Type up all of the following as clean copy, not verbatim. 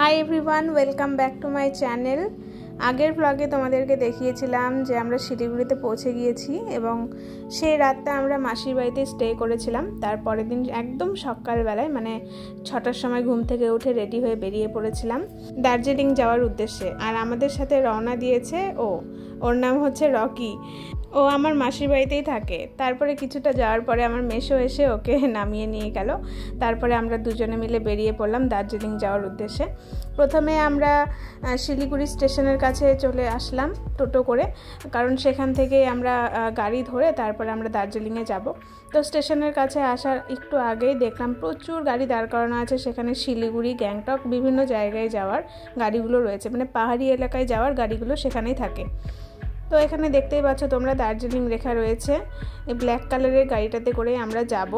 Hi everyone, welcome back to my channel. আগের ব্লগে তোমাদেরকে দেখিয়েছিলাম যে আমরা শিলিগুড়িতে পৌঁছে গিয়েছি এবং সেই রাতটা আমরা মাসির বাড়িতে স্টে করেছিলাম। তারপরের দিন একদম সকালবেলায় মানে 6টার সময় ঘুম থেকে উঠে রেডি হয়ে বেরিয়ে পড়েছিলাম দার্জিলিং যাওয়ার উদ্দেশ্যে। আর আমাদের সাথে রওনা দিয়েছে ওর নাম হচ্ছে রকি। ও আমার মাসির বাড়িতেই থাকে। তারপরে কিছুটা যাওয়ার পরে আমার মেসো এসে ওকে নামিয়ে নিয়ে গেল। তারপরে আমরা দুজনে মিলে বেরিয়ে পড়লাম দার্জিলিং যাওয়ার উদ্দেশ্যে। প্রথমে আমরা শিলিগুড়ি স্টেশনের কাছে চলে আসলাম টোটো করে, কারণ সেখান থেকে আমরা গাড়ি ধরে তারপরে আমরা দার্জিলিংয়ে যাব। তো স্টেশনের কাছে আসার একটু আগেই দেখলাম প্রচুর গাড়ি দাঁড় করানো আছে। সেখানে শিলিগুড়ি, গ্যাংটক বিভিন্ন জায়গায় যাওয়ার গাড়িগুলো রয়েছে, মানে পাহাড়ি এলাকায় যাওয়ার গাড়িগুলো সেখানেই থাকে। তো এখানে দেখতেই পাচ্ছ তোমরা দার্জিলিং লেখা রয়েছে। এই ব্ল্যাক কালারের গাড়িটাতে করে আমরা যাব।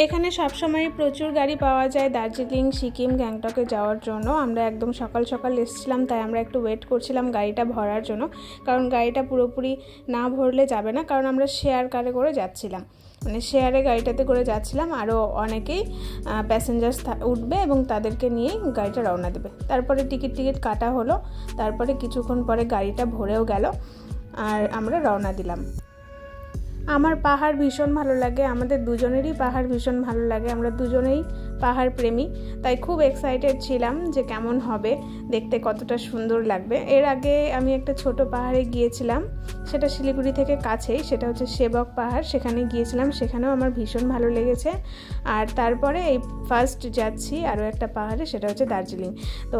এখানে সবসময় প্রচুর গাড়ি পাওয়া যায় দার্জিলিং, সিকিম, গ্যাংটকে যাওয়ার জন্য। আমরা একদম সকাল সকাল এসেছিলাম, তাই আমরা একটু ওয়েট করছিলাম গাড়িটা ভরার জন্য, কারণ গাড়িটা পুরোপুরি না ভরলে যাবে না। কারণ আমরা শেয়ার কারে করে যাচ্ছিলাম, মানে শেয়ারে গাড়িটাতে করে যাচ্ছিলাম। আরও অনেকেই প্যাসেঞ্জার্স উঠবে এবং তাদেরকে নিয়েই গাড়িটা রওনা দেবে। তারপরে টিকিট কাটা হলো। তারপরে কিছুক্ষণ পরে গাড়িটা ভরেও গেল আর আমরা রওনা দিলাম। আমার পাহাড় ভীষণ ভালো লাগে, আমাদের দুজনেরই পাহাড় ভীষণ ভালো লাগে। আমরা দুজনেই পাহাড় প্রেমী, তাই খুব এক্সাইটেড ছিলাম যে কেমন হবে, দেখতে কতটা সুন্দর লাগবে। এর আগে আমি একটা ছোট পাহাড়ে গিয়েছিলাম, সেটা শিলিগুড়ি থেকে কাছেই, সেটা হচ্ছে সেবক পাহাড়। সেখানে গিয়েছিলাম, সেখানেও আমার ভীষণ ভালো লেগেছে। আর তারপরে এই ফার্স্ট যাচ্ছি আরও একটা পাহাড়ে, সেটা হচ্ছে দার্জিলিং। তো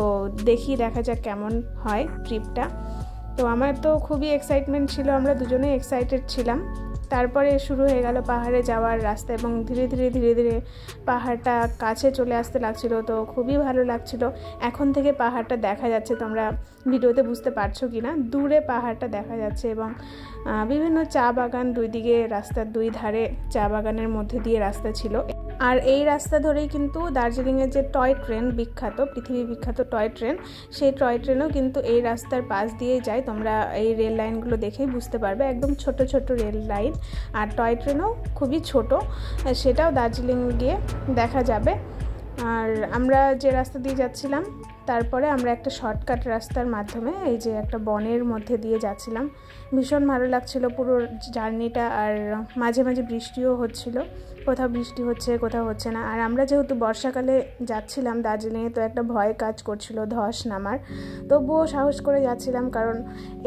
দেখা যাক কেমন হয় ট্রিপটা। তো আমার তো খুবই এক্সাইটমেন্ট ছিল, আমরা দুজনেই এক্সাইটেড ছিলাম। তারপরে শুরু হয়ে গেল পাহাড়ে যাওয়ার রাস্তা এবং ধীরে ধীরে পাহাড়টা কাছে চলে আসতে লাগছিল। তো খুবই ভালো লাগছিল। এখন থেকে পাহাড়টা দেখা যাচ্ছে, তোমরা ভিডিওতে বুঝতে পারছো কি না, দূরে পাহাড়টা দেখা যাচ্ছে এবং বিভিন্ন চা বাগান, দুই দিকে রাস্তার দুই ধারে চা বাগানের মধ্যে দিয়ে রাস্তা ছিল। আর এই রাস্তা ধরেই কিন্তু দার্জিলিংয়ের যে টয় ট্রেন বিখ্যাত, পৃথিবী বিখ্যাত টয় ট্রেন, সেই টয় ট্রেনও কিন্তু এই রাস্তার পাশ দিয়ে যায়। তোমরা এই রেল লাইনগুলো দেখেই বুঝতে পারবে, একদম ছোট ছোট রেল লাইন। আর টয় ট্রেনও খুবই ছোট, সেটাও দার্জিলিং গিয়ে দেখা যাবে। আর আমরা যে রাস্তা দিয়ে যাচ্ছিলাম, তারপরে আমরা একটা শর্টকাট রাস্তার মাধ্যমে এই যে একটা বনের মধ্যে দিয়ে যাচ্ছিলাম। ভীষণ ভালো লাগছিল পুরো জার্নিটা। আর মাঝে মাঝে বৃষ্টিও হচ্ছিল, কোথাও বৃষ্টি হচ্ছে কোথাও হচ্ছে না। আর আমরা যেহেতু বর্ষাকালে যাচ্ছিলাম দার্জিলিংয়ে, তো একটা ভয় কাজ করছিল ধস নামার। তবুও সাহস করে যাচ্ছিলাম, কারণ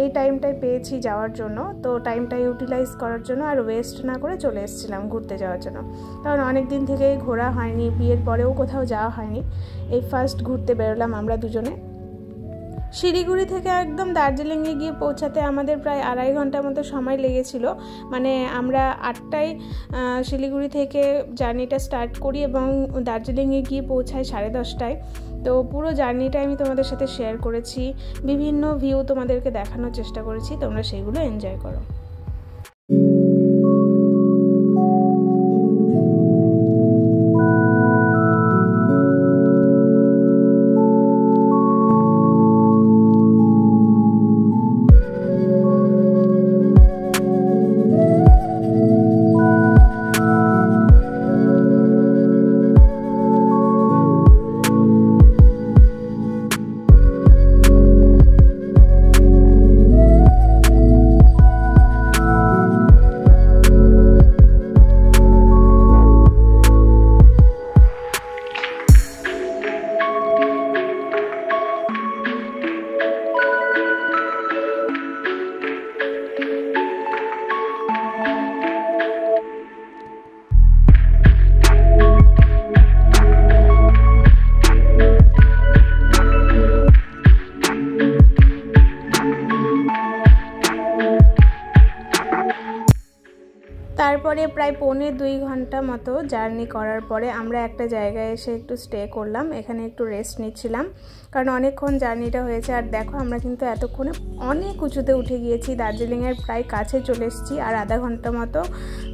এই টাইমটাই পেয়েছি যাওয়ার জন্য। তো টাইমটা ইউটিলাইজ করার জন্য আর ওয়েস্ট না করে চলে এসেছিলাম ঘুরতে যাওয়ার জন্য। কারণ অনেক দিন থেকেই ঘোরা হয়নি, বিয়ের পরেও কোথাও যাওয়া হয়নি। এই ফার্স্ট ঘুরতে বেরোলাম আমরা দুজনে। শিলিগুড়ি থেকে একদম দার্জিলিংয়ে গিয়ে পৌঁছাতে আমাদের প্রায় 2.5 ঘন্টার মতো সময় লেগেছিল। মানে আমরা 8টায় শিলিগুড়ি থেকে জার্নিটা স্টার্ট করি এবং দার্জিলিংয়ে গিয়ে পৌঁছাই 10:30টায়। তো পুরো জার্নিটা আমি তোমাদের সাথে শেয়ার করেছি, বিভিন্ন ভিউ তোমাদেরকে দেখানোর চেষ্টা করেছি, তোমরা সেগুলো এনজয় করো। তারপরে প্রায় 1.25 ঘন্টা মতো জার্নি করার পরে আমরা একটা জায়গায় এসে একটু স্টে করলাম। এখানে একটু রেস্ট নিচ্ছিলাম, কারণ অনেকক্ষণ জার্নিটা হয়েছে। আর দেখো আমরা কিন্তু এতক্ষণে অনেক উঁচুতে উঠে গিয়েছি, দার্জিলিংয়ের প্রায় কাছে চলে এসেছি। আর আধা ঘন্টা মতো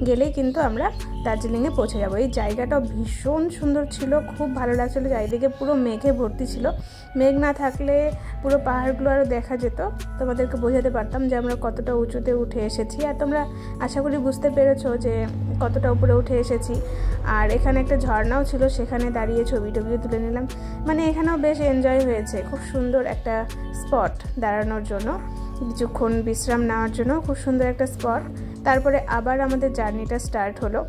গেলেই কিন্তু আমরা দার্জিলিংয়ে পৌঁছে যাবো। এই জায়গাটা ভীষণ সুন্দর ছিল, খুব ভালো লাগছিলো। চারিদিকে পুরো মেঘে ভর্তি ছিল, মেঘ না থাকলে পুরো পাহাড়গুলো আরও দেখা যেত। তোমাদেরকে বোঝাতে পারতাম যে আমরা কতটা উঁচুতে উঠে এসেছি। আর তোমরা আশা করি বুঝতে পেরেছো যে যে কতটা উপরে উঠে এসেছি। আর এখানে একটা ঝর্ণাও ছিল, সেখানে দাঁড়িয়ে ছবি টবিও তুলে নিলাম। মানে এখানেও বেশ এনজয় হয়েছে, খুব সুন্দর একটা স্পট দাঁড়ানোর জন্য, কিছুক্ষণ বিশ্রাম নেওয়ার জন্য খুব সুন্দর একটা স্পট। তারপরে আবার আমাদের জার্নিটা স্টার্ট হলো।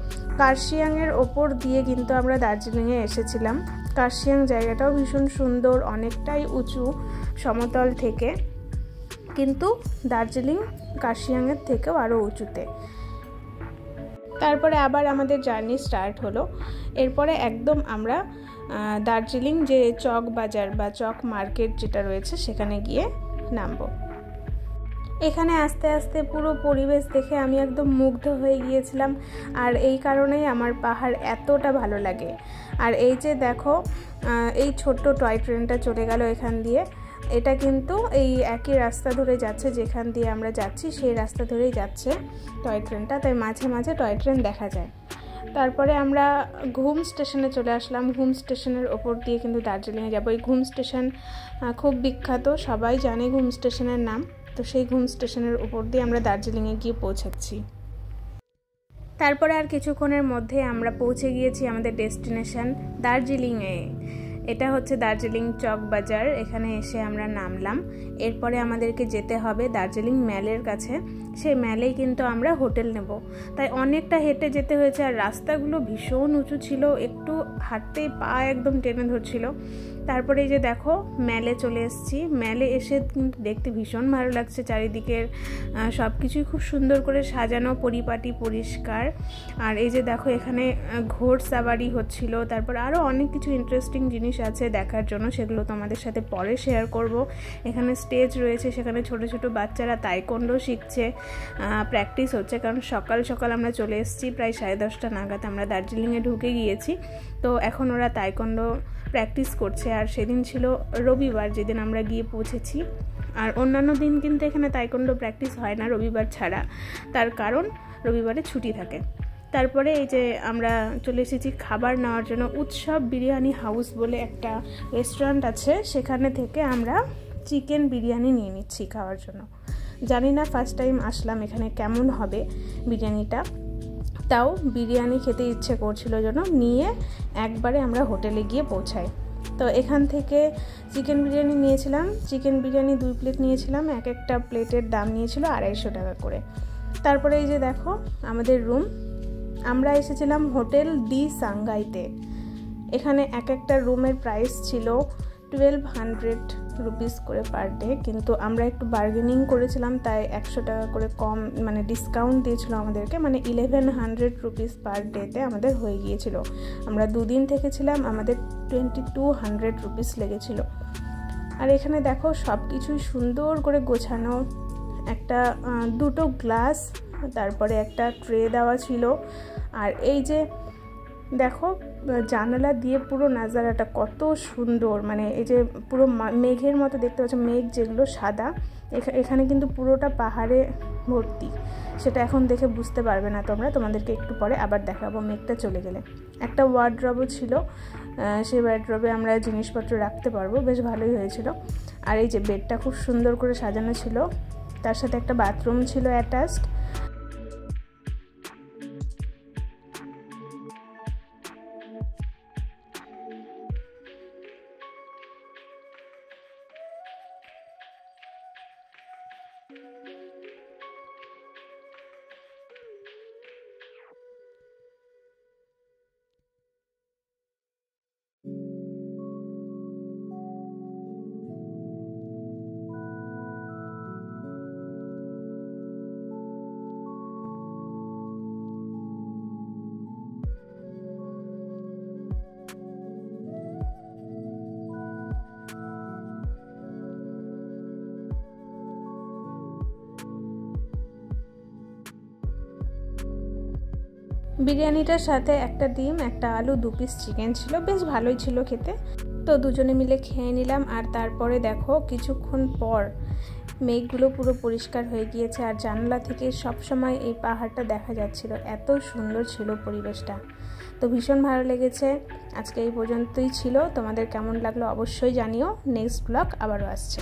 কার্শিয়াংয়ের ওপর দিয়ে কিন্তু আমরা দার্জিলিংয়ে এসেছিলাম। কার্শিয়াং জায়গাটাও ভীষণ সুন্দর, অনেকটাই উঁচু সমতল থেকে, কিন্তু দার্জিলিং কার্শিয়াংয়ের থেকেও আরও উঁচুতে। তারপরে আবার আমাদের জার্নি স্টার্ট হলো। এরপরে একদম আমরা দার্জিলিং যে চক বাজার বা চক মার্কেট যেটা রয়েছে সেখানে গিয়ে নামবো। এখানে আস্তে আস্তে পুরো পরিবেশ দেখে আমি একদম মুগ্ধ হয়ে গিয়েছিলাম, আর এই কারণেই আমার পাহাড় এতটা ভালো লাগে। আর এই যে দেখো, এই ছোট্ট টয় ট্রেনটা চলে গেল এখান দিয়ে। এটা কিন্তু এই একই রাস্তা ধরে যাচ্ছে, যেখান দিয়ে আমরা যাচ্ছি সেই রাস্তা ধরেই যাচ্ছে টয় ট্রেনটা, তাই মাঝে মাঝে টয় ট্রেন দেখা যায়। তারপরে আমরা ঘুম স্টেশনে চলে আসলাম। ঘুম স্টেশনের ওপর দিয়ে কিন্তু দার্জিলিংয়ে যাবো। এই ঘুম স্টেশন খুব বিখ্যাত, সবাই জানে ঘুম স্টেশনের নাম। তো সেই ঘুম স্টেশনের উপর দিয়ে আমরা দার্জিলিংয়ে গিয়ে পৌঁছাচ্ছি। তারপরে আর কিছুক্ষণের মধ্যে আমরা পৌঁছে গিয়েছি আমাদের ডেস্টিনেশন দার্জিলিংয়ে। এটা হচ্ছে দার্জিলিং চক বাজার, এখানে এসে আমরা নামলাম। এরপরে আমাদেরকে যেতে হবে দার্জিলিং ম্যালের কাছে, সেই ম্যালেই কিন্তু আমরা হোটেল নেব। তাই অনেকটা হেঁটে যেতে হয়েছে, আর রাস্তাগুলো ভীষণ উঁচু ছিল, একটু হাঁটতেই পা একদম টেনে ধরছিল। তারপরে এই যে দেখো ম্যালে চলে এসেছি। ম্যালে এসে কিন্তু দেখতে ভীষণ ভালো লাগছে, চারিদিকের সব কিছুই খুব সুন্দর করে সাজানো, পরিপাটি, পরিষ্কার। আর এই যে দেখো এখানে ঘোড় সাওয়ারি হচ্ছিল, তারপর আরও অনেক কিছু ইন্টারেস্টিং জিনিস আছে দেখার জন্য, সেগুলো তোমাদের সাথে পরে শেয়ার করব। এখানে স্টেজ রয়েছে, সেখানে ছোট ছোট বাচ্চারা তাইকোন্ডো শিখছে, প্র্যাকটিস হচ্ছে, কারণ সকাল সকাল আমরা চলে এসেছি, প্রায় 10:30 নাগাদ আমরা দার্জিলিংয়ে ঢুকে গিয়েছি। তো এখন ওরা তাইকোন্ডো প্র্যাকটিস করছে। আর সেদিন ছিল রবিবার, যেদিন আমরা গিয়ে পৌঁছেছি। আর অন্যান্য দিন কিন্তু এখানে তাইকোন্ডো প্র্যাকটিস হয় না রবিবার ছাড়া, তার কারণ রবিবারে ছুটি থাকে। তারপরে এই যে আমরা চলে এসেছি খাবার নেওয়ার জন্য। উৎসব বিরিয়ানি হাউস বলে একটা রেস্টুরেন্ট আছে, সেখানে থেকে আমরা চিকেন বিরিয়ানি নিয়ে নিচ্ছি খাওয়ার জন্য। জানি না ফার্স্ট টাইম আসলাম এখানে কেমন হবে বিরিয়ানিটা, তাও বিরিয়ানি খেতে ইচ্ছে করছিল জন্য নিয়ে একবারে আমরা হোটেলে গিয়ে পৌঁছাই। তো এখান থেকে চিকেন বিরিয়ানি নিয়েছিলাম। চিকেন বিরিয়ানি 2 প্লেট নিয়েছিলাম, এক একটা প্লেটের দাম নিয়েছিল 250 টাকা করে। তারপরে এই যে দেখো আমাদের রুম। আমরা এসেছিলাম হোটেল ডি সাংগাইতে। এখানে এক একটা রুমের প্রাইস ছিল 1200 রুপিস করে পার ডে, কিন্তু আমরা একটু বার্গেনিং করেছিলাম, তাই 100 টাকা করে কম মানে ডিসকাউন্ট দিয়েছিল আমাদেরকে, মানে 1100 রুপিস পার ডেতে আমাদের হয়ে গিয়েছিল। আমরা 2 দিন থেকেছিলাম, আমাদের 2200 রুপিস লেগেছিল। আর এখানে দেখো সব কিছুই সুন্দর করে গোছানো, একটা 2টো গ্লাস, তারপরে একটা ট্রে দেওয়া ছিল। আর এই যে দেখো জানালা দিয়ে পুরো নাজারাটা কত সুন্দর, মানে এই যে পুরো মেঘের মতো দেখতে পাচ্ছ, মেঘ যেগুলো সাদা, এখানে কিন্তু পুরোটা পাহাড়ে ভর্তি। সেটা এখন দেখে বুঝতে পারবে না তোমরা, তোমাদেরকে একটু পরে আবার দেখাবো মেঘটা চলে গেলে। একটা ওয়ার্ড্রবও ছিল, সেই ওয়ার্ড্রবে আমরা জিনিসপত্র রাখতে পারবো, বেশ ভালোই হয়েছিল। আর এই যে বেডটা খুব সুন্দর করে সাজানো ছিল, তার সাথে একটা বাথরুম ছিল অ্যাটাচড। বিরিয়ানিটার সাথে একটা ডিম, একটা আলু, 2 পিস চিকেন ছিল, বেশ ভালোই ছিল খেতে। তো দুজনে মিলে খেয়ে নিলাম। আর তারপরে দেখো কিছুক্ষণ পর মেঘগুলো পুরো পরিষ্কার হয়ে গিয়েছে, আর জানলা থেকে সব সময় এই পাহাড়টা দেখা যাচ্ছিল, এত সুন্দর ছিল পরিবেশটা। তো ভীষণ ভালো লেগেছে। আজকে এই পর্যন্তই ছিল, তোমাদের কেমন লাগলো অবশ্যই জানিও। নেক্সট ব্লগ আবারও আসছে।